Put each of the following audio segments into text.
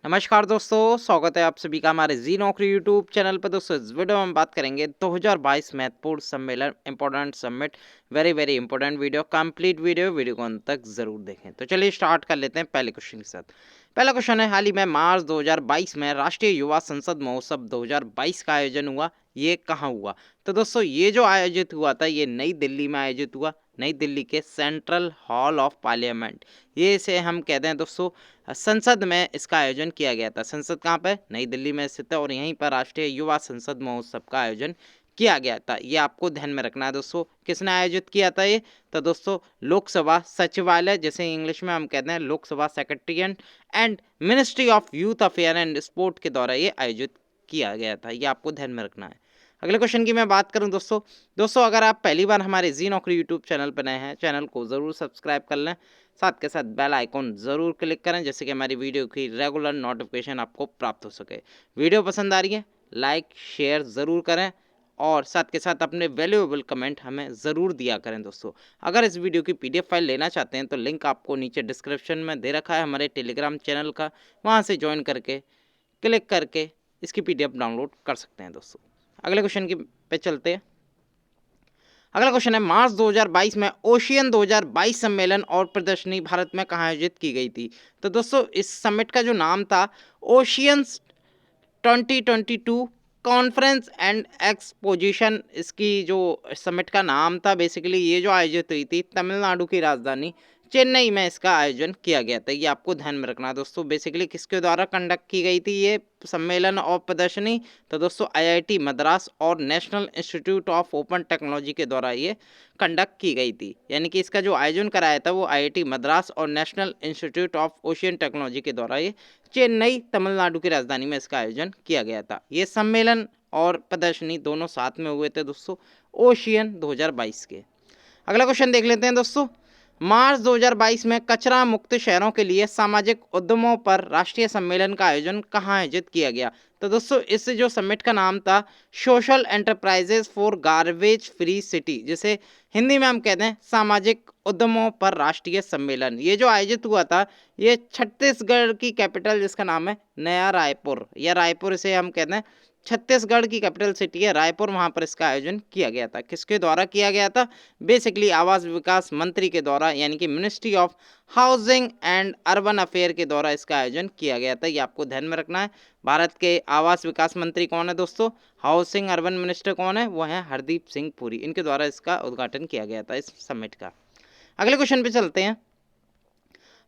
नमस्कार दोस्तों, स्वागत है आप सभी का हमारे जी नौकरी यूट्यूब चैनल पर। दोस्तों इस वीडियो में हम बात करेंगे 2022 महत्वपूर्ण सम्मेलन important summit. Very very important video, complete video को अंत तक जरूर देखें। तो चलिए स्टार्ट कर लेते हैं पहले क्वेश्चन के साथ। पहला क्वेश्चन है, हाल ही में मार्च 2022 में राष्ट्रीय युवा संसद महोत्सव 2022 का आयोजन हुआ, ये कहाँ हुआ? तो दोस्तों ये जो आयोजित हुआ था ये नई दिल्ली में आयोजित हुआ, नई दिल्ली के सेंट्रल हॉल ऑफ पार्लियामेंट, ये इसे हम कहते हैं दोस्तों संसद में इसका आयोजन किया गया था। संसद कहाँ पे? नई दिल्ली में स्थित है और यहीं पर राष्ट्रीय युवा संसद महोत्सव का आयोजन किया गया था। ये आपको ध्यान में रखना है दोस्तों। किसने आयोजित किया था ये? तो दोस्तों लोकसभा सचिवालय, जैसे इंग्लिश में हम कहते हैं Lok Sabha secretariat and ministry of youth affair and sport के द्वारा ये आयोजित किया गया था। ये आपको ध्यान में रखना है। अगले क्वेश्चन की मैं बात करूं दोस्तों अगर आप पहली बार हमारे जी नौकरी यूट्यूब चैनल पर नए हैं, चैनल को ज़रूर सब्सक्राइब कर लें, साथ के साथ बेल आइकॉन ज़रूर क्लिक करें जैसे कि हमारी वीडियो की रेगुलर नोटिफिकेशन आपको प्राप्त हो सके। वीडियो पसंद आ रही है लाइक शेयर ज़रूर करें और साथ के साथ अपने वैल्यूएबल कमेंट हमें ज़रूर दिया करें दोस्तों। अगर इस वीडियो की पीडीएफ फाइल लेना चाहते हैं तो लिंक आपको नीचे डिस्क्रिप्शन में दे रखा है हमारे टेलीग्राम चैनल का, वहाँ से ज्वाइन करके क्लिक करके इसकी पीडीएफ डाउनलोड कर सकते हैं दोस्तों। अगले क्वेश्चन की पे चलते हैं। अगला क्वेश्चन है, मार्च 2022 में ओशियन 2022 सम्मेलन और प्रदर्शनी भारत में कहाँ आयोजित की गई थी? तो दोस्तों इस समिट का जो नाम था ओशियंस 2022 कॉन्फ्रेंस एंड एक्सपोजिशन, इसकी जो समिट का नाम था बेसिकली ये जो आयोजित हुई थी तमिलनाडु की राजधानी चेन्नई में इसका आयोजन किया गया था। ये आपको ध्यान में रखना है दोस्तों। बेसिकली किसके द्वारा कंडक्ट की गई थी ये सम्मेलन और प्रदर्शनी? तो दोस्तों आईआईटी मद्रास और national institute of open technology के द्वारा ये कंडक्ट की गई थी। यानी कि इसका जो आयोजन कराया था वो आईआईटी मद्रास और national institute of ocean technology के द्वारा ये चेन्नई तमिलनाडु की राजधानी में इसका आयोजन किया गया था। ये सम्मेलन और प्रदर्शनी दोनों साथ में हुए थे दोस्तों ओशियन 2022 के। अगला क्वेश्चन देख लेते हैं दोस्तों। मार्च 2022 में कचरा मुक्त शहरों के लिए सामाजिक उद्यमों पर राष्ट्रीय सम्मेलन का आयोजन कहाँ आयोजित किया गया? तो दोस्तों इस जो समिट का नाम था social enterprises for garbage free city, जिसे हिंदी में हम कहते हैं सामाजिक उद्यमों पर राष्ट्रीय सम्मेलन। ये जो आयोजित हुआ था ये छत्तीसगढ़ की कैपिटल जिसका नाम है नया रायपुर, या रायपुर इसे हम कहते हैं छत्तीसगढ़ की कैपिटल सिटी है रायपुर, वहां पर इसका आयोजन किया गया था। किसके द्वारा किया गया था? बेसिकली आवास विकास मंत्री के द्वारा, यानी कि ministry of housing and urban affair के द्वारा इसका आयोजन किया गया था। ये आपको ध्यान में रखना है। भारत के आवास विकास मंत्री कौन है दोस्तों? हाउसिंग अर्बन मिनिस्टर कौन है? वो है हरदीप सिंह पुरी। इनके द्वारा इसका उद्घाटन किया गया था इस समिट का। अगले क्वेश्चन पे चलते हैं।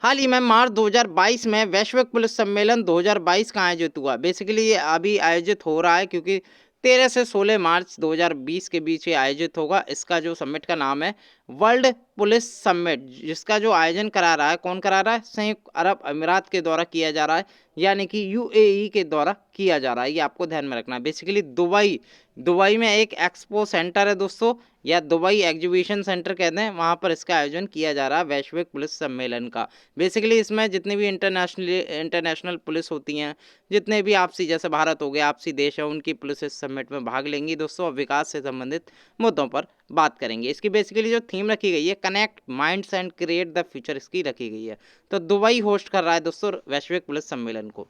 हाल ही में मार्च 2022 में वैश्विक पुलिस सम्मेलन 2022 का आयोजित हुआ। बेसिकली ये अभी आयोजित हो रहा है क्योंकि 13 से 16 मार्च 2020 के बीच ये आयोजित होगा। इसका जो समिट का नाम है वर्ल्ड पुलिस समिट, जिसका जो आयोजन करा रहा है, कौन करा रहा है? संयुक्त अरब अमीरात के द्वारा किया जा रहा है, यानी कि यूएई के द्वारा किया जा रहा है। ये आपको ध्यान में रखना है। बेसिकली दुबई में एक एक्सपो सेंटर है दोस्तों, या दुबई एग्जीबिशन सेंटर कहते हैं, वहाँ पर इसका आयोजन किया जा रहा है वैश्विक पुलिस सम्मेलन का। बेसिकली इसमें जितनी भी इंटरनेशनल पुलिस होती हैं, जितने भी आपसी, जैसे भारत हो गया आपसी देश है, उनकी पुलिस इस समिट में भाग लेंगी दोस्तों और विकास से संबंधित मुद्दों पर बात करेंगे। इसकी बेसिकली जो थीम रखी गई है connect minds and create the future, इसकी रखी गई है। तो दुबई होस्ट कर रहा है दोस्तों वैश्विक पुलिस सम्मेलन को।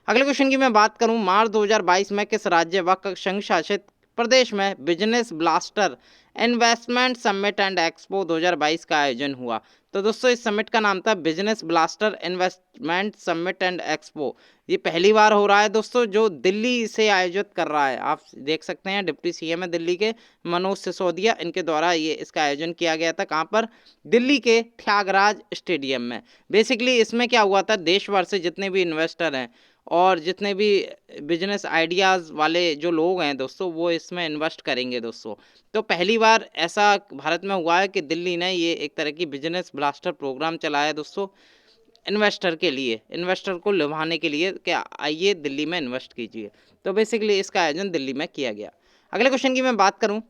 अगले क्वेश्चन की मैं बात करूं, मार्च 2022 में किस राज्य व संघ शासित प्रदेश में business blaster investment summit and expo 2022 का आयोजन हुआ? तो दोस्तों इस समिट का नाम था business blaster investment summit and expo. ये पहली बार हो रहा है दोस्तों, जो दिल्ली से आयोजित कर रहा है। आप देख सकते हैं डिप्टी सीएम है दिल्ली के मनोज सिसोदिया, इनके द्वारा ये इसका आयोजन किया गया था। कहाँ पर? दिल्ली के त्यागराज स्टेडियम में। बेसिकली इसमें क्या हुआ था, देश भर से जितने भी इन्वेस्टर हैं और जितने भी बिजनेस आइडियाज़ वाले जो लोग हैं दोस्तों वो इसमें इन्वेस्ट करेंगे दोस्तों। तो पहली बार ऐसा भारत में हुआ है कि दिल्ली ने ये एक तरह की बिजनेस ब्लास्टर प्रोग्राम चलाया दोस्तों इन्वेस्टर के लिए, इन्वेस्टर को लुभाने के लिए कि आइए दिल्ली में इन्वेस्ट कीजिए। तो बेसिकली इसका आयोजन दिल्ली में किया गया। अगले क्वेश्चन की मैं बात करूँ,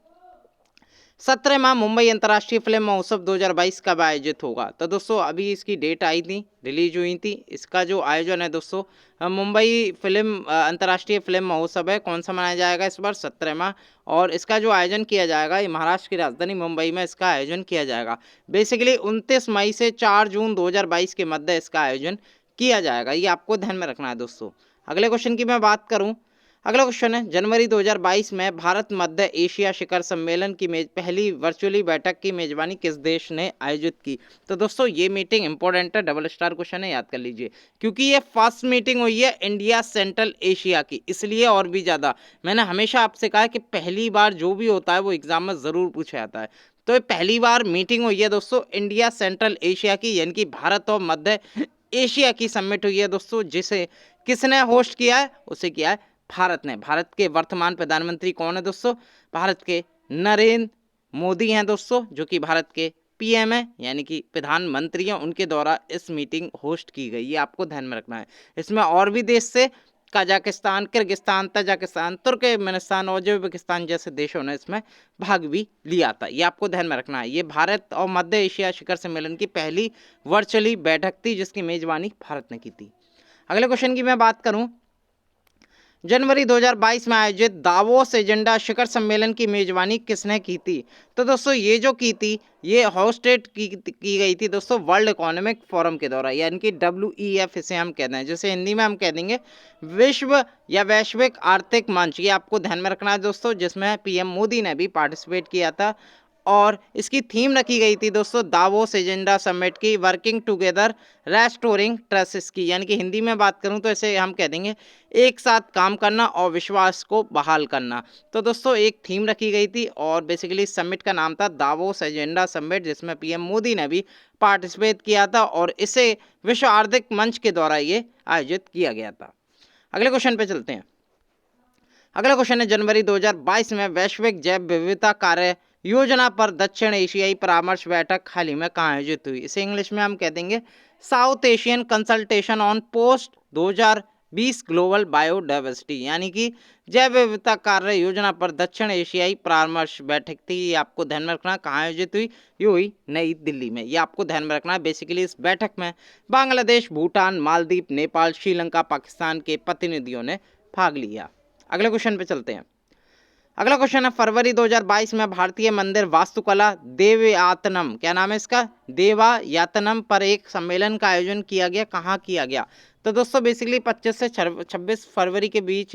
17वां मुंबई अंतर्राष्ट्रीय फिल्म महोत्सव 2022 कब आयोजित होगा? तो दोस्तों अभी इसकी डेट आई थी, रिलीज हुई थी। इसका जो आयोजन है दोस्तों मुंबई अंतर्राष्ट्रीय फिल्म महोत्सव है, कौन सा मनाया जाएगा इस बार? 17वां। और इसका जो आयोजन किया जाएगा ये महाराष्ट्र की राजधानी मुंबई में इसका आयोजन किया जाएगा। बेसिकली 29 मई से 4 जून 2022 के मध्य इसका आयोजन किया जाएगा, ये आपको ध्यान में रखना है दोस्तों। अगले क्वेश्चन की मैं बात करूं, अगला क्वेश्चन है जनवरी 2022 में भारत मध्य एशिया शिखर सम्मेलन की पहली वर्चुअली बैठक की मेजबानी किस देश ने आयोजित की। तो दोस्तों ये मीटिंग इंपॉर्टेंट है, डबल स्टार क्वेश्चन है, याद कर लीजिए, क्योंकि ये फर्स्ट मीटिंग हुई है इंडिया सेंट्रल एशिया की, इसलिए और भी ज़्यादा मैंने हमेशा आपसे कहा कि पहली बार जो भी होता है वो एग्जाम में ज़रूर पूछा जाता है। तो ये पहली बार मीटिंग हुई है दोस्तों इंडिया सेंट्रल एशिया की, यानी कि भारत और मध्य एशिया की समिट हुई है दोस्तों, जिसे किसने होस्ट किया है, उसे किया है भारत ने। भारत के वर्तमान प्रधानमंत्री कौन है दोस्तों, भारत के नरेंद्र मोदी हैं दोस्तों, जो कि भारत के पीएम है, यानी कि प्रधानमंत्री हैं, उनके द्वारा इस मीटिंग होस्ट की गई, ये आपको ध्यान में रखना है। इसमें और भी देश से कजाकिस्तान, किर्गिस्तान, तजाकिस्तान, तुर्कमेनिस्तान और उज्बेकिस्तान जैसे देशों ने इसमें भाग भी लिया था, ये आपको ध्यान में रखना है। ये भारत और मध्य एशिया शिखर सम्मेलन की पहली वर्चुअली बैठक थी जिसकी मेजबानी भारत ने की थी। अगले क्वेश्चन की मैं बात करूं, जनवरी 2022 में आयोजित दावोस एजेंडा शिखर सम्मेलन की मेजबानी किसने की थी। तो दोस्तों ये जो की थी, ये होस्टेड की गई थी दोस्तों वर्ल्ड इकोनॉमिक फोरम के द्वारा, यानी कि WEF इसे हम कहते हैं, जैसे हिंदी में हम कह देंगे विश्व या वैश्विक आर्थिक मंच, ये आपको ध्यान में रखना है दोस्तों, जिसमें PM मोदी ने भी पार्टिसिपेट किया था। और इसकी थीम रखी गई थी दोस्तों दावोस एजेंडा समिट की, वर्किंग टुगेदर रेस्टोरिंग ट्रस्ट की, यानी कि हिंदी में बात करूं तो इसे हम कह देंगे एक साथ काम करना और विश्वास को बहाल करना। तो दोस्तों एक थीम रखी गई थी और बेसिकली समिट का नाम था दावोस एजेंडा समिट, जिसमें PM मोदी ने भी पार्टिसिपेट किया था और इसे विश्व आर्थिक मंच के द्वारा ये आयोजित किया गया था। अगले क्वेश्चन पे चलते हैं। अगला क्वेश्चन है जनवरी 2022 में वैश्विक जैव विविधता कार्य योजना पर दक्षिण एशियाई परामर्श बैठक हाल ही में कहाँ आयोजित हुई। इसे इंग्लिश में हम कह देंगे south Asian consultation on post 2020 global biodiversity, यानी कि जैव विविधता कार्य योजना पर दक्षिण एशियाई परामर्श बैठक थी, ये आपको ध्यान में रखना। कहाँ आयोजित हुई, ये हुई नई दिल्ली में, ये आपको ध्यान में रखना है। बेसिकली इस बैठक में बांग्लादेश, भूटान, मालदीव, नेपाल, श्रीलंका, पाकिस्तान के प्रतिनिधियों ने भाग लिया। अगले क्वेश्चन पे चलते हैं। अगला क्वेश्चन है फरवरी 2022 में भारतीय मंदिर वास्तुकला देवयातनम, क्या नाम है इसका, देवायातनम पर एक सम्मेलन का आयोजन किया गया, कहाँ किया गया। तो दोस्तों बेसिकली 25 से 26 फरवरी के बीच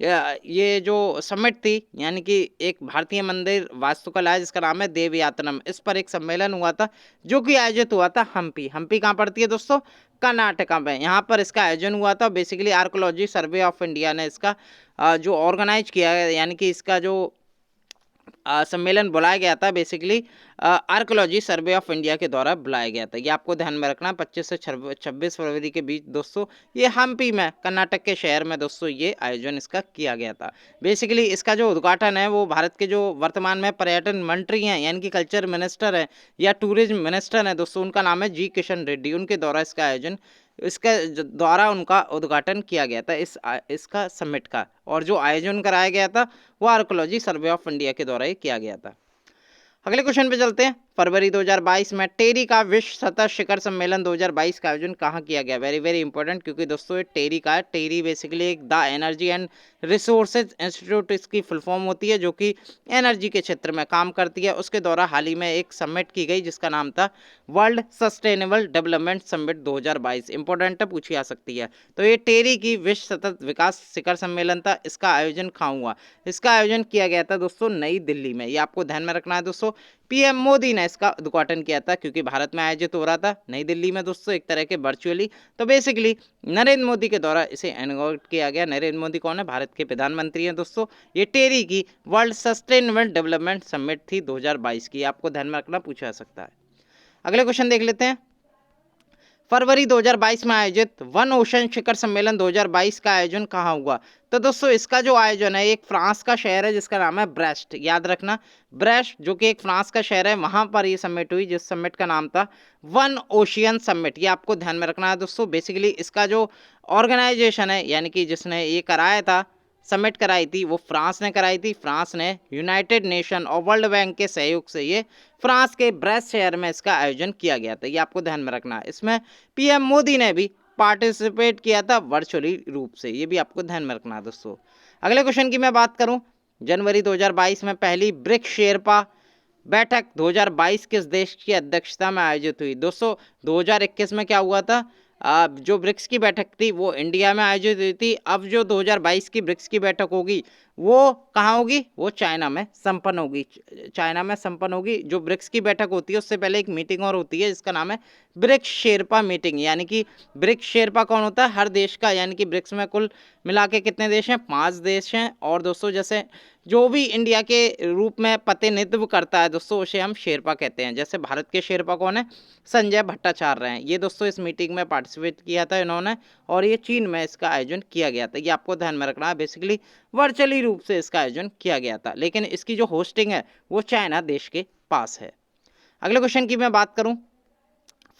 ये जो समिट थी, यानी कि एक भारतीय मंदिर वास्तुकला है जिसका नाम है देवयातनम, इस पर एक सम्मेलन हुआ था जो कि आयोजित हुआ था हम्पी। हम्पी कहाँ पड़ती है दोस्तों, कर्नाटका में, यहाँ पर इसका आयोजन हुआ था। Basically archaeology survey of India ने इसका जो ऑर्गेनाइज किया है, यानी कि इसका जो सम्मेलन बुलाया गया था, basically archaeology survey of India के द्वारा बुलाया गया था, ये आपको ध्यान में रखना। 25 से 26 फरवरी के बीच दोस्तों ये हम्पी में, कर्नाटक के शहर में दोस्तों ये आयोजन इसका किया गया था। बेसिकली इसका जो उद्घाटन है वो भारत के जो वर्तमान में पर्यटन मंत्री हैं, यानी कि कल्चर मिनिस्टर है या टूरिज्म मिनिस्टर है दोस्तों, उनका नाम है G किशन रेड्डी, उनके द्वारा इसका आयोजन, इसके द्वारा उनका उद्घाटन किया गया था इसका समिट का। और जो आयोजन कराया गया था वो आर्कोलॉजी सर्वे ऑफ इंडिया के द्वारा ही किया गया था। अगले क्वेश्चन पे चलते हैं। फरवरी 2022 में टेरी का विश्व सतत शिखर सम्मेलन 2022 का आयोजन कहाँ किया गया। वेरी वेरी इंपॉर्टेंट, क्योंकि दोस्तों ये टेरी का है। टेरी बेसिकली एक the energy and resources institute इसकी फुल फॉर्म होती है, जो कि एनर्जी के क्षेत्र में काम करती है। उसके द्वारा हाल ही में एक समिट की गई जिसका नाम था world sustainable development summit 2022। Important है, पूछी आ सकती है। तो ये टेरी की विश्व सतत विकास शिखर सम्मेलन था, इसका आयोजन कहाँ हुआ, इसका आयोजन किया गया था दोस्तों नई दिल्ली में, ये आपको ध्यान में रखना है दोस्तों। PM मोदी ने इसका उद्घाटन किया था, क्योंकि भारत में आयोजित हो रहा था नई दिल्ली में दोस्तों, एक तरह के वर्चुअली। तो बेसिकली नरेंद्र मोदी के द्वारा इसे इनॉग्रेट किया गया। नरेंद्र मोदी कौन है, भारत के प्रधानमंत्री हैं दोस्तों। ये टेरी की वर्ल्ड सस्टेनेबल डेवलपमेंट समिट थी 2022 की, आपको ध्यान में रखना, पूछा जा सकता है। अगले क्वेश्चन देख लेते हैं। फरवरी 2022 में आयोजित वन ओशन शिखर सम्मेलन 2022 का आयोजन कहाँ हुआ। तो दोस्तों इसका जो आयोजन है, एक फ्रांस का शहर है जिसका नाम है ब्रेस्ट, याद रखना ब्रेस्ट, जो कि एक फ्रांस का शहर है, वहां पर ये समिट हुई, जिस समिट का नाम था वन ओशियन समिट, ये आपको ध्यान में रखना है दोस्तों। बेसिकली इसका जो ऑर्गेनाइजेशन है, यानी कि जिसने ये कराया था, समिट कराई थी, वो फ्रांस ने कराई थी। फ्रांस ने यूनाइटेड नेशन और वर्ल्ड बैंक के सहयोग से ये फ्रांस के ब्रेस्ट शहर में इसका आयोजन किया गया था, ये आपको ध्यान में रखना है। इसमें PM मोदी ने भी पार्टिसिपेट किया था वर्चुअली रूप से, ये भी आपको ध्यान में रखना है दोस्तों। अगले क्वेश्चन की मैं बात करूं, जनवरी 2022 में पहली ब्रिक्स शेरपा बैठक 2022 किस देश की अध्यक्षता में आयोजित हुई। दोस्तों 2021 में क्या हुआ था, जो ब्रिक्स की बैठक थी वो इंडिया में आयोजित हुई थी। अब जो 2022 की ब्रिक्स की बैठक होगी वो कहाँ होगी? वो चाइना में संपन्न होगी। चाइना में संपन्न होगी। जो ब्रिक्स की बैठक होती है उससे पहले एक मीटिंग और होती है जिसका नाम है ब्रिक्स शेरपा मीटिंग। यानी कि ब्रिक्स शेरपा कौन होता है? हर देश का, यानी कि ब्रिक्स में कुल मिला के कितने देश हैं? 5 देश हैं। और दोस्तों जैसे जो भी इंडिया के रूप में प्रतिनिधित्व करता है दोस्तों उसे हम शेरपा कहते हैं। जैसे भारत के शेरपा कौन है? संजय भट्टाचार्य हैं। ये दोस्तों इस मीटिंग में पार्टिसिपेट किया था इन्होंने, और ये चीन में इसका आयोजन किया गया था। ये आपको ध्यान में रखना है। बेसिकली वर्चुअली रूप से इसका आयोजन किया गया था, लेकिन इसकी जो होस्टिंग है वो चाइना देश के पास है। अगले क्वेश्चन की मैं बात करूं,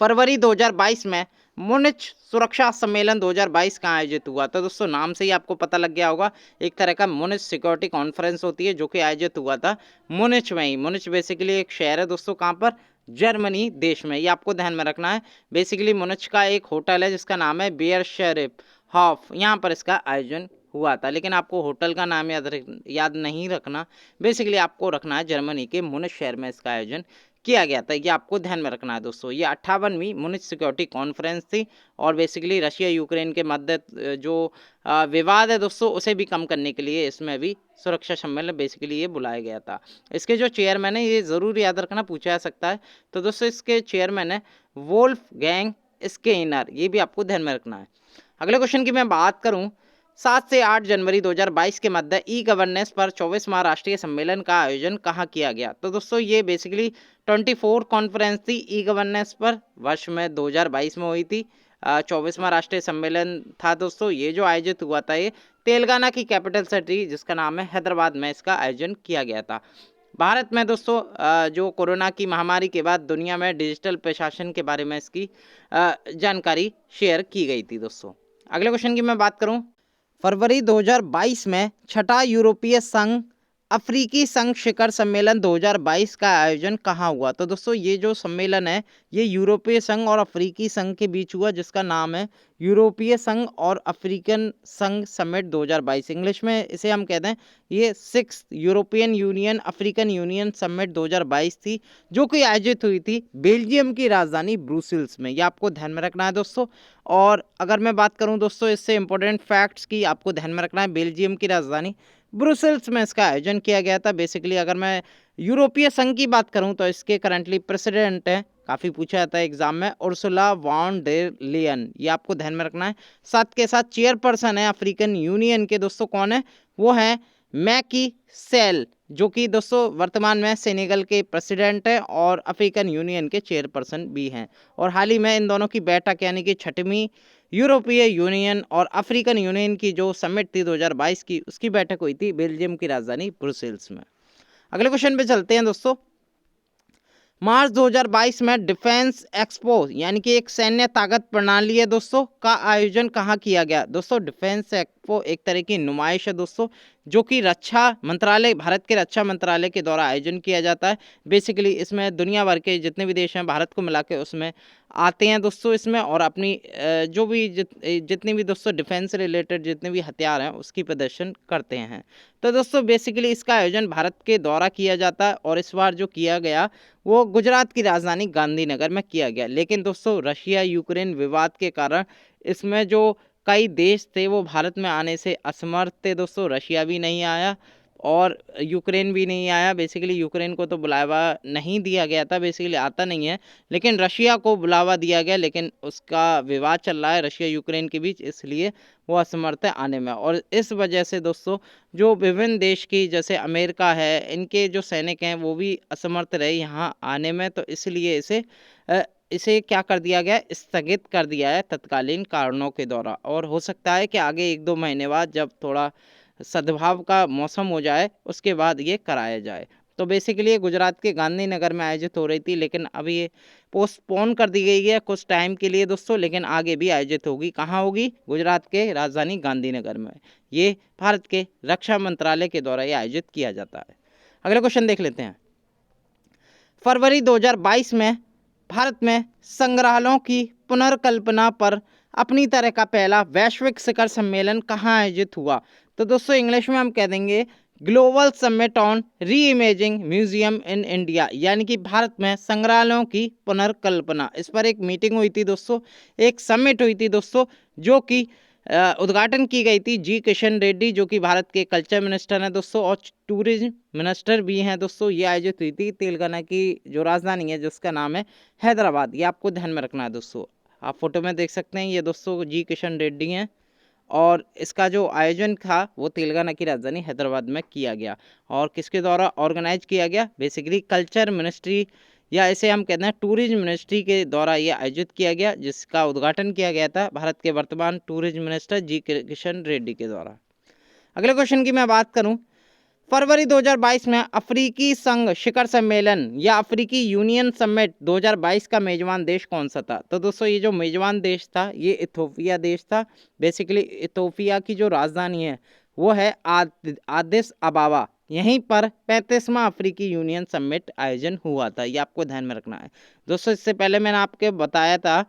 फरवरी 2022 में मुनिच सुरक्षा सम्मेलन 2022 कहाँ आयोजित हुआ? तो दोस्तों नाम से ही आपको पता लग गया होगा, एक तरह का मुनिच सिक्योरिटी कॉन्फ्रेंस होती है जो कि आयोजित हुआ था मुनिच में ही। मुनिच बेसिकली एक शहर है दोस्तों, कहाँ पर? जर्मनी देश में। ये आपको ध्यान में रखना है। बेसिकली मुनिच का एक होटल है जिसका नाम है बियर शेरिफ हॉफ, यहाँ पर इसका आयोजन हुआ था। लेकिन आपको होटल का नाम याद नहीं रखना। बेसिकली आपको रखना है जर्मनी के मुनिच शहर में इसका आयोजन किया गया था। ये आपको ध्यान में रखना है दोस्तों। ये 58वीं मुनिच सिक्योरिटी कॉन्फ्रेंस थी, और बेसिकली रशिया यूक्रेन के मध्य जो विवाद है दोस्तों उसे भी कम करने के लिए इसमें भी सुरक्षा सम्मेलन बेसिकली ये बुलाया गया था। इसके जो चेयरमैन है, ये ज़रूर याद रखना, पूछा जा सकता है। तो दोस्तों इसके चेयरमैन है वोल्फगैंग स्केनर। ये भी आपको ध्यान में रखना है। अगले क्वेश्चन की मैं बात करूं, 7 से 8 जनवरी 2022 के मध्य ई गवर्नेंस पर 24वां राष्ट्रीय सम्मेलन का आयोजन कहाँ किया गया? तो दोस्तों ये बेसिकली 24 कॉन्फ्रेंस थी ई गवर्नेंस पर, वर्ष में 2022 में हुई थी। 24वां राष्ट्रीय सम्मेलन था दोस्तों। ये जो आयोजित हुआ था ये तेलंगाना की कैपिटल सिटी जिसका नाम है हैदराबाद में इसका आयोजन किया गया था। भारत में दोस्तों जो कोरोना की महामारी के बाद दुनिया में डिजिटल प्रशासन के बारे में इसकी जानकारी शेयर की गई थी दोस्तों। अगले क्वेश्चन की मैं बात करूं, फरवरी 2022 में छठा यूरोपीय संघ अफ्रीकी संघ शिखर सम्मेलन 2022 का आयोजन कहाँ हुआ? तो दोस्तों ये जो सम्मेलन है ये यूरोपीय संघ और अफ्रीकी संघ के बीच हुआ, जिसका नाम है यूरोपीय संघ और अफ्रीकन संघ समिट 2022। इंग्लिश में इसे हम कहते हैं ये 6th European union African union summit 2022 थी, जो कि आयोजित हुई थी बेल्जियम की राजधानी ब्रुसेल्स में। ये आपको ध्यान में रखना है दोस्तों। और अगर मैं बात करूं दोस्तों इससे इंपॉर्टेंट फैक्ट्स की, आपको ध्यान में रखना है बेल्जियम की राजधानी ब्रुसेल्स में इसका आयोजन किया गया था। बेसिकली अगर मैं यूरोपीय संघ की बात करूं तो इसके करंटली प्रेसिडेंट हैं, काफ़ी पूछा जाता है एग्जाम में, उर्सुला वॉन डेर लेयन। ये आपको ध्यान में रखना है। साथ के साथ चेयरपर्सन है अफ्रीकन यूनियन के दोस्तों, कौन है? वो है मैकी सेल, जो कि दोस्तों वर्तमान में सेनेगल के प्रेसिडेंट है और अफ्रीकन यूनियन के चेयरपर्सन भी हैं। और हाल ही में इन दोनों की बैठक यानी कि 6वीं यूरोपीय यूनियन और अफ्रीकन यूनियन की जो समिट थी 2022 की, उसकी बैठक हुई थी बेल्जियम की राजधानी ब्रुसेल्स में। अगले क्वेश्चन पे चलते हैं दोस्तों। मार्च 2022 में डिफेंस एक्सपो यानी कि एक सैन्य ताकत प्रणाली है दोस्तों का आयोजन कहाँ किया गया? दोस्तों डिफेंस एक्सपो एक तरह की नुमाइश है दोस्तों, जो कि रक्षा मंत्रालय, भारत के रक्षा मंत्रालय के द्वारा आयोजन किया जाता है। बेसिकली इसमें दुनिया भर के जितने भी देश हैं भारत को मिला के उसमें आते हैं दोस्तों इसमें, और अपनी जो भी जितनी भी दोस्तों डिफेंस रिलेटेड जितने भी हथियार हैं उसकी प्रदर्शन करते हैं। तो दोस्तों बेसिकली इसका आयोजन भारत के द्वारा किया जाता है, और इस बार जो किया गया वो गुजरात की राजधानी गांधीनगर में किया गया। लेकिन दोस्तों रशिया यूक्रेन विवाद के कारण इसमें जो कई देश थे वो भारत में आने से असमर्थ थे दोस्तों। रशिया भी नहीं आया और यूक्रेन भी नहीं आया। बेसिकली यूक्रेन को तो बुलावा नहीं दिया गया था, बेसिकली आता नहीं है, लेकिन रशिया को बुलावा दिया गया, लेकिन उसका विवाद चल रहा है रशिया यूक्रेन के बीच, इसलिए वो असमर्थ है आने में। और इस वजह से दोस्तों जो विभिन्न देश की जैसे अमेरिका है, इनके जो सैनिक हैं वो भी असमर्थ रहे यहाँ आने में, तो इसलिए इसे क्या कर दिया गया? स्थगित कर दिया है तत्कालीन कारणों के द्वारा। और हो सकता है कि आगे 1-2 महीने बाद जब थोड़ा सद्भाव का मौसम हो जाए उसके बाद ये कराया जाए। तो बेसिकली ये गुजरात के गांधीनगर में आयोजित हो रही थी, लेकिन अभी ये पोस्टपोन कर दी गई है कुछ टाइम के लिए दोस्तों, लेकिन आगे भी आयोजित होगी। कहाँ होगी? गुजरात के राजधानी गांधीनगर में। ये भारत के रक्षा मंत्रालय के द्वारा ये आयोजित किया जाता है। अगला क्वेश्चन देख लेते हैं। फरवरी 2022 में भारत में संग्रहालयों की पुनर्कल्पना पर अपनी तरह का पहला वैश्विक शिखर सम्मेलन कहाँ आयोजित हुआ? तो दोस्तों इंग्लिश में हम कह देंगे ग्लोबल समिट ऑन री इमेजिंग म्यूजियम इन इंडिया, यानी कि भारत में संग्रहालयों की पुनर्कल्पना। इस पर एक मीटिंग हुई थी दोस्तों, एक समिट हुई थी दोस्तों, जो कि उद्घाटन की गई थी जी किशन रेड्डी, जो कि भारत के कल्चर मिनिस्टर हैं दोस्तों और टूरिज्म मिनिस्टर भी हैं दोस्तों। ये आयोजित हुई थी तेलंगाना की जो राजधानी है जिसका नाम है हैदराबाद। ये आपको ध्यान में रखना है दोस्तों। आप फोटो में देख सकते हैं, ये दोस्तों जी किशन रेड्डी हैं और इसका जो आयोजन था वो तेलंगाना की राजधानी हैदराबाद में किया गया। और किसके द्वारा ऑर्गेनाइज किया गया? बेसिकली कल्चर मिनिस्ट्री या इसे हम कहते हैं टूरिज्म मिनिस्ट्री के द्वारा ये आयोजित किया गया, जिसका उद्घाटन किया गया था भारत के वर्तमान टूरिज्म मिनिस्टर जी किशन रेड्डी के द्वारा। अगले क्वेश्चन की मैं बात करूं, फरवरी 2022 में अफ्रीकी संघ शिखर सम्मेलन या अफ्रीकी यूनियन समिट 2022 का मेजबान देश कौन सा था? तो दोस्तों ये जो मेजबान देश था ये इथोपिया देश था। बेसिकली इथोपिया की जो राजधानी है वो है आदिस अबाबा। यहीं पर 35वां अफ्रीकी यूनियन समिट आयोजन हुआ था। ये आपको ध्यान में रखना है दोस्तों। इससे पहले मैंने आपको बताया था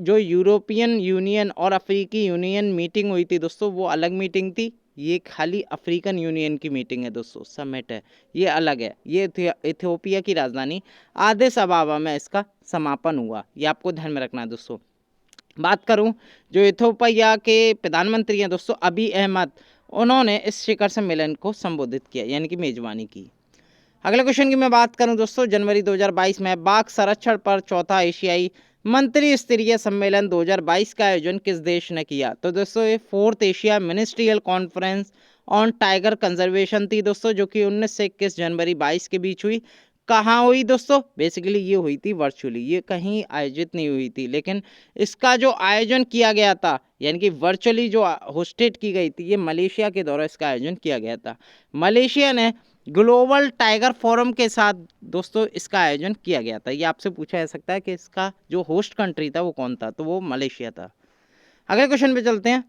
जो यूरोपियन यूनियन और अफ्रीकी यूनियन मीटिंग हुई थी दोस्तों वो अलग मीटिंग थी। ये खाली अफ्रीकन यूनियन की मीटिंग है दोस्तों, समिट है, ये अलग है। ये इथियोपिया की राजधानी आदिस अबाबा में इसका समापन हुआ। ये आपको ध्यान में रखना है दोस्तों। बात करूं जो इथियोपिया के प्रधानमंत्री हैं दोस्तों अबी अहमद, उन्होंने इस शिखर सम्मेलन को संबोधित किया यानी कि मेजबानी की। अगले क्वेश्चन की मैं बात करूं दोस्तों, जनवरी 2022 में बाघ संरक्षण पर चौथा एशियाई मंत्री स्तरीय सम्मेलन 2022 का आयोजन किस देश ने किया? तो दोस्तों ये 4th Asia ministerial conference on tiger conservation थी दोस्तों, जो कि 19 से 21 जनवरी 22 के बीच हुई। कहाँ हुई दोस्तों? बेसिकली ये हुई थी वर्चुअली, ये कहीं आयोजित नहीं हुई थी, लेकिन इसका जो आयोजन किया गया था यानी कि वर्चुअली जो होस्टेड की गई थी, ये मलेशिया के द्वारा इसका आयोजन किया गया था। मलेशिया ने ग्लोबल टाइगर फोरम के साथ दोस्तों इसका आयोजन किया गया था। ये आपसे पूछा जा सकता है कि इसका जो होस्ट कंट्री था वो कौन था, तो वो मलेशिया था। अगले क्वेश्चन पे चलते हैं,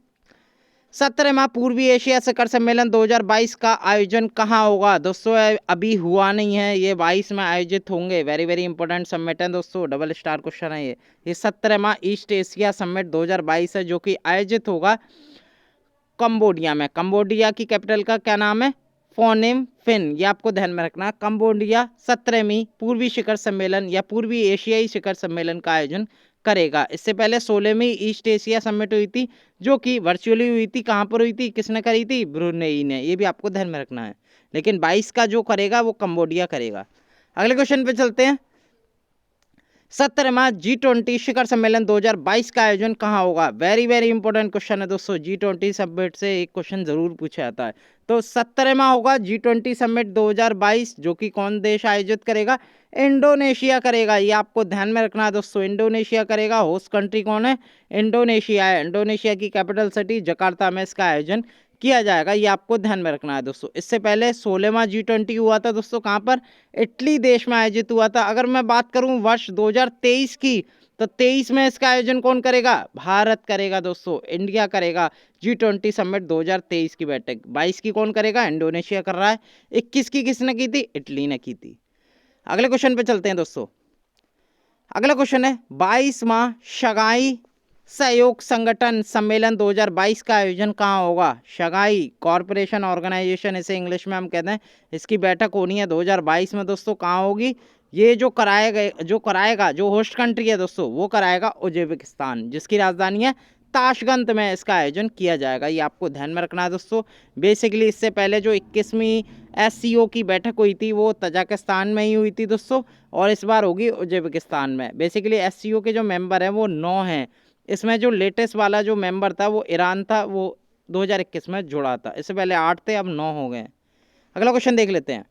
17वां पूर्वी एशिया शिखर सम्मेलन 2022 का आयोजन कहाँ होगा? दोस्तों अभी हुआ नहीं है, ये 22 में आयोजित होंगे। वेरी वेरी इंपॉर्टेंट समिट है दोस्तों, डबल स्टार क्वेश्चन है ये 17वां ईस्ट एशिया समिट 2022 है, जो कि आयोजित होगा कंबोडिया में। कंबोडिया की कैपिटल का क्या नाम है? फोनिम फिन। ये आपको ध्यान में रखना। कंबोडिया 17वीं पूर्वी शिखर सम्मेलन या पूर्वी एशियाई शिखर सम्मेलन का आयोजन करेगा। इससे पहले 16वीं ईस्ट एशिया समिट हुई थी, जो कि वर्चुअली हुई थी। कहाँ पर हुई थी? किसने करी थी? ब्रुनेई ने। ये भी आपको ध्यान में रखना है। लेकिन 22 का जो करेगा वो कंबोडिया करेगा। अगले क्वेश्चन पे चलते हैं, 17वां G20 शिखर सम्मेलन 2022 का आयोजन कहाँ होगा? वेरी वेरी इंपॉर्टेंट क्वेश्चन है दोस्तों। G20 समिट से एक क्वेश्चन जरूर पूछा जाता है। तो 17वां होगा G20 समिट 2022, जो कि कौन देश आयोजित करेगा? इंडोनेशिया करेगा। ये आपको ध्यान में रखना है दोस्तों, इंडोनेशिया करेगा। होस्ट कंट्री कौन है? इंडोनेशिया है। इंडोनेशिया की कैपिटल सिटी जकार्ता में इसका आयोजन किया जाएगा। ये आपको ध्यान में रखना है दोस्तों। इससे पहले 16वां G20 हुआ था दोस्तों, कहाँ पर? इटली देश में आयोजित हुआ था। अगर मैं बात करूं वर्ष 2023 की, तो 23 में इसका आयोजन कौन करेगा? भारत करेगा दोस्तों, इंडिया करेगा। G20 समिट 2023 की बैठक 22 की कौन करेगा? इंडोनेशिया कर रहा है। 21 की किसने की थी? इटली ने की थी। अगले क्वेश्चन पे चलते हैं दोस्तों। अगला क्वेश्चन है 22वां शंघाई सहयोग संगठन सम्मेलन 2022 का आयोजन कहाँ होगा? शंघाई कॉरपोरेशन ऑर्गेनाइजेशन इसे इंग्लिश में हम कहते हैं। इसकी बैठक होनी है 2022 में दोस्तों। कहाँ होगी? ये जो कराएगा जो होस्ट कंट्री है दोस्तों वो कराएगा उज्बेकिस्तान, जिसकी राजधानी है ताशकंद में इसका आयोजन किया जाएगा। ये आपको ध्यान में रखना है दोस्तों। बेसिकली इससे पहले जो 21वीं SCO की बैठक हुई थी वो तजाकिस्तान में ही हुई थी दोस्तों, और इस बार होगी उज्बेकिस्तान में। बेसिकली SCO के जो मेंबर हैं वो 9 हैं। इसमें जो लेटेस्ट वाला जो मेंबर था वो ईरान था, वो 2021 में जुड़ा था। इससे पहले 8 थे, अब 9 हो गए। अगला क्वेश्चन देख लेते हैं।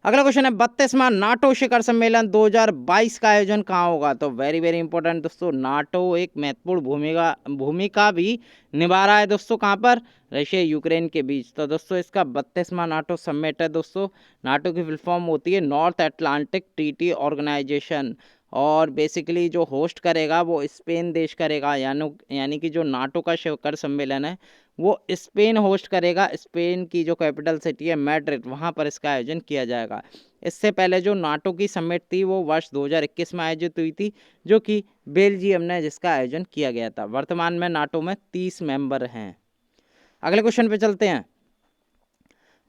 अगला क्वेश्चन है 32वां नाटो शिखर सम्मेलन 2022 का आयोजन कहाँ होगा? तो वेरी वेरी इंपॉर्टेंट दोस्तों, नाटो एक महत्वपूर्ण भूमिका भी निभा रहा है दोस्तों। कहाँ पर? रशिया यूक्रेन के बीच। तो दोस्तों इसका 32वां नाटो समिट है दोस्तों। नाटो की फुल फॉर्म होती है नॉर्थ अटलांटिक ट्रीटी ऑर्गेनाइजेशन, और बेसिकली जो होस्ट करेगा वो स्पेन देश करेगा। यानी कि जो नाटो का शिखर सम्मेलन है वो स्पेन होस्ट करेगा। स्पेन की जो कैपिटल सिटी है मैड्रिड, वहाँ पर इसका आयोजन किया जाएगा। इससे पहले जो नाटो की समिट थी वो वर्ष 2021 में आयोजित हुई थी, जो कि बेल्जियम ने जिसका आयोजन किया गया था। वर्तमान में नाटो में 30 मेंबर हैं। अगले क्वेश्चन पे चलते हैं।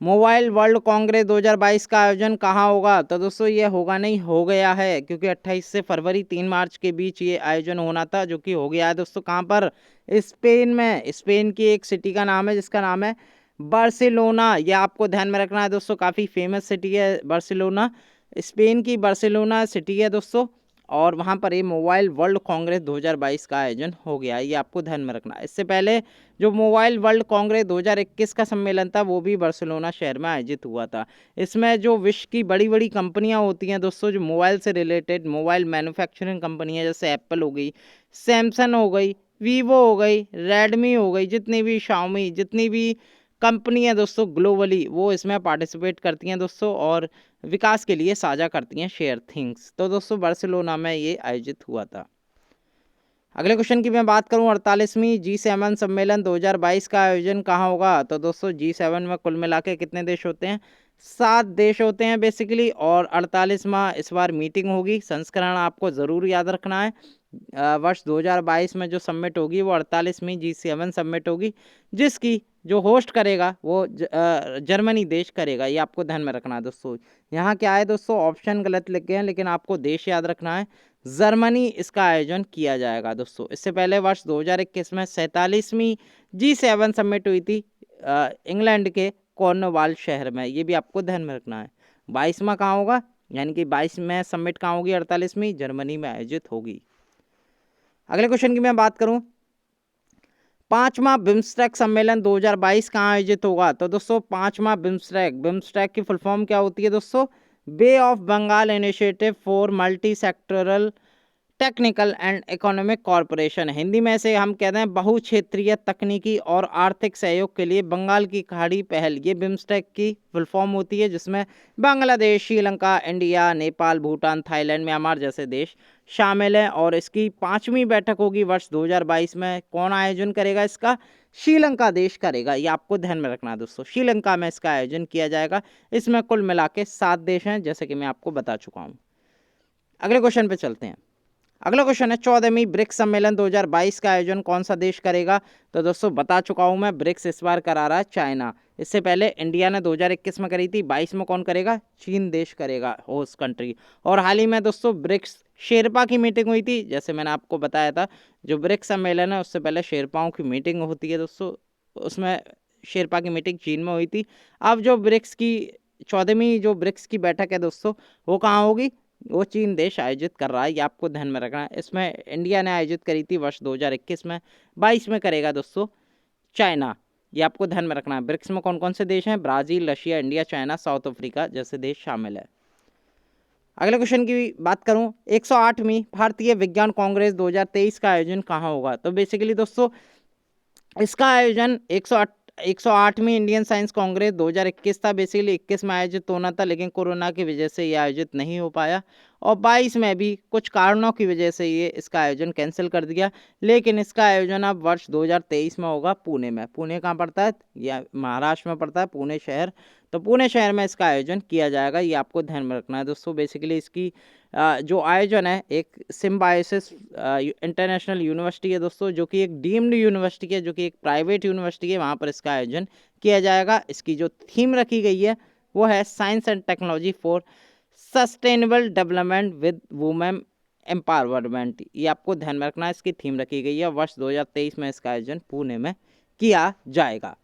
मोबाइल वर्ल्ड कांग्रेस 2022 का आयोजन कहाँ होगा? तो दोस्तों ये होगा नहीं, हो गया है, क्योंकि 28 से फरवरी 3 मार्च के बीच ये आयोजन होना था, जो कि हो गया है दोस्तों। कहाँ पर? स्पेन में। स्पेन की एक सिटी का नाम है जिसका नाम है बार्सिलोना। ये आपको ध्यान में रखना है दोस्तों, काफ़ी फेमस सिटी है बार्सिलोना। स्पेन की बार्सिलोना सिटी है दोस्तों, और वहाँ पर ये मोबाइल वर्ल्ड कांग्रेस 2022 का आयोजन हो गया है, ये आपको ध्यान में रखना है। इससे पहले जो मोबाइल वर्ल्ड कांग्रेस 2021 का सम्मेलन था वो भी बार्सिलोना शहर में आयोजित हुआ था। इसमें जो विश्व की बड़ी बड़ी कंपनियां होती हैं दोस्तों, जो मोबाइल से रिलेटेड मोबाइल मैन्युफैक्चरिंग कंपनियां, जैसे एप्पल हो गई, सैमसंग हो गई, वीवो हो गई, रेडमी हो गई, जितनी भी शाओमी, जितनी भी कंपनी है दोस्तों ग्लोबली, वो इसमें पार्टिसिपेट करती हैं दोस्तों, और विकास के लिए साझा करती हैं शेयर थिंग्स। तो दोस्तों बार्सिलोना में ये आयोजित हुआ था। अगले क्वेश्चन की मैं बात करूं, 48वीं G7 सम्मेलन 2022 का आयोजन कहाँ होगा? तो दोस्तों G7 में कुल मिला के कितने देश होते हैं? 7 देश होते हैं बेसिकली, और 48वां इस बार मीटिंग होगी। संस्करण आपको ज़रूर याद रखना है। वर्ष 2022 में जो समिट होगी वो 48वीं G7 समिट होगी, जिसकी जो होस्ट करेगा वो जर्मनी देश करेगा। ये आपको ध्यान में रखना है दोस्तों। यहाँ क्या है दोस्तों, ऑप्शन गलत लिखे हैं, लेकिन आपको देश याद रखना है। जर्मनी इसका आयोजन किया जाएगा दोस्तों। इससे पहले वर्ष 2021 में 47वीं G7 समिट हुई थी इंग्लैंड के कॉर्नवाल शहर में। ये भी आपको ध्यान में रखना है। 22वां कहाँ होगा? यानी कि 22 में समिट कहाँ होगी? 48वीं जर्मनी में आयोजित होगी। अगले क्वेश्चन की मैं बात करूं, 5वां बिम्स्टेक सम्मेलन 2022 कहाँ आयोजित होगा? तो दोस्तों 5वां बिम्स्टेक की फुल फॉर्म क्या होती है दोस्तों? Bay of Bengal initiative for multi sectoral technical and economic corporation. Hindi में से हम कहते हैं बहु क्षेत्रीय तकनीकी और आर्थिक सहयोग के लिए बंगाल की खाड़ी पहल। ये बिम्स्टेक की फुल फॉर्म होती है, जिसमें Bangladesh, Sri Lanka, India, Nepal, Bhutan, Thailand, Myanmar जैसे देश शामिल हैं। और इसकी 5वीं बैठक होगी वर्ष 2022 में। कौन आयोजन करेगा इसका? श्रीलंका देश करेगा। ये आपको ध्यान में रखना है दोस्तों, श्रीलंका में इसका आयोजन किया जाएगा। इसमें कुल मिला के 7 देश हैं, जैसे कि मैं आपको बता चुका हूँ। अगले क्वेश्चन पे चलते हैं। अगला क्वेश्चन है, 14वीं ब्रिक्स सम्मेलन 2022 का आयोजन कौन सा देश करेगा? तो दोस्तों बता चुका हूं मैं, ब्रिक्स इस बार करा रहा है चाइना। इससे पहले इंडिया ने 2021 में करी थी, 22 में कौन करेगा? चीन देश करेगा होस्ट कंट्री। और हाल ही में दोस्तों ब्रिक्स शेरपा की मीटिंग हुई थी, जैसे मैंने आपको बताया था। जो ब्रिक्स सम्मेलन है उससे पहले शेरपाओं की मीटिंग होती है दोस्तों, उसमें शेरपा की मीटिंग चीन में हुई थी। अब जो ब्रिक्स की 14वीं जो ब्रिक्स की बैठक है दोस्तों, वो कहाँ होगी? वो चीन देश आयोजित कर रहा है। ये आपको ध्यान में रखना है। इसमें इंडिया ने आयोजित करी थी वर्ष 2021 में, 22 में करेगा दोस्तों चाइना। ये आपको ध्यान में रखना है। ब्रिक्स में कौन कौन से देश हैं? Brazil, Russia, India, China, south Africa जैसे देश शामिल है। अगले क्वेश्चन की बात करूं, 108वीं भारतीय विज्ञान कांग्रेस 2023 का आयोजन कहाँ होगा? तो बेसिकली दोस्तों इसका आयोजन 108वीं इंडियन साइंस कांग्रेस 2021 था। बेसिकली 21 में आयोजित होना था, लेकिन कोरोना की वजह से ये आयोजित नहीं हो पाया, और 22 में भी कुछ कारणों की वजह से ये इसका आयोजन कैंसिल कर दिया। लेकिन इसका आयोजन अब वर्ष 2023 में होगा पुणे में। पुणे कहाँ पड़ता है? या महाराष्ट्र में पड़ता है, पुणे शहर। तो पुणे शहर में इसका आयोजन किया जाएगा। ये आपको ध्यान में रखना है दोस्तों। बेसिकली इसकी जो आयोजन है, एक सिम्बायोसिस इंटरनेशनल यूनिवर्सिटी है दोस्तों, जो कि एक डीम्ड यूनिवर्सिटी है, जो कि एक प्राइवेट यूनिवर्सिटी है, वहाँ पर इसका आयोजन किया जाएगा। इसकी जो थीम रखी गई है वो है science and technology for sustainable development with women empowerment. ये आपको ध्यान में रखना है। इसकी थीम रखी गई है। वर्ष 2023 में इसका आयोजन पुणे में किया जाएगा।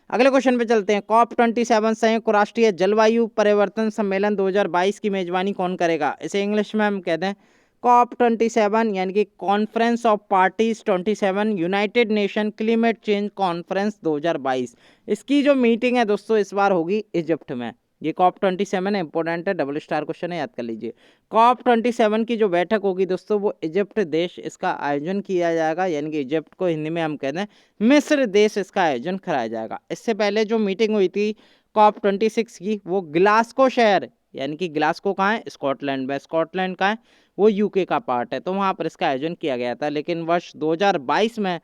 अगले क्वेश्चन पे चलते हैं। COP27 संयुक्त राष्ट्रीय जलवायु परिवर्तन सम्मेलन 2022 की मेजबानी कौन करेगा? इसे इंग्लिश में हम कहते हैं COP27, यानी कि conference of parties 27 United nation climate change conference 2022। इसकी जो मीटिंग है दोस्तों इस बार होगी इजिप्ट में। ये COP27 है, इंपॉर्टेंट है, डबल स्टार क्वेश्चन है, याद कर लीजिए। COP27 की जो बैठक होगी दोस्तों वो इजिप्ट देश इसका आयोजन किया जाएगा, यानी कि इजिप्ट को हिंदी में हम कहते हैं मिस्र देश इसका आयोजन कराया जाएगा। इससे पहले जो मीटिंग हुई थी COP26 की, वो ग्लासगो शहर, यानी कि ग्लासगो कहाँ है? स्कॉटलैंड में। स्कॉटलैंड कहाँ है? वो यूके का पार्ट है, तो वहाँ पर इसका आयोजन किया गया था। लेकिन वर्ष 2022 में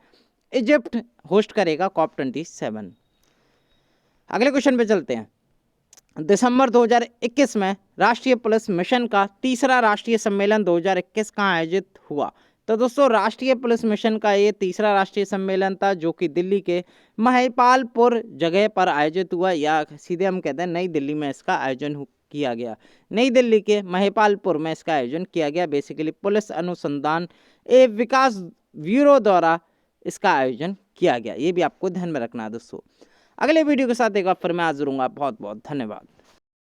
इजिप्ट होस्ट करेगा COP27। अगले क्वेश्चन पे चलते हैं। दिसंबर 2021 में राष्ट्रीय पुलिस मिशन का तीसरा राष्ट्रीय सम्मेलन 2021 कहाँ आयोजित हुआ? तो दोस्तों राष्ट्रीय पुलिस मिशन का ये तीसरा राष्ट्रीय सम्मेलन था जो कि दिल्ली के महिपालपुर जगह पर आयोजित हुआ, या सीधे हम कहते हैं नई दिल्ली में इसका आयोजन किया गया। नई दिल्ली के महिपालपुर में इसका आयोजन किया गया। बेसिकली पुलिस अनुसंधान एवं विकास ब्यूरो द्वारा इसका आयोजन किया गया। ये भी आपको ध्यान में रखना है दोस्तों। अगले वीडियो के साथ एक बार फिर मैं हाजिर हूँगा। बहुत बहुत धन्यवाद।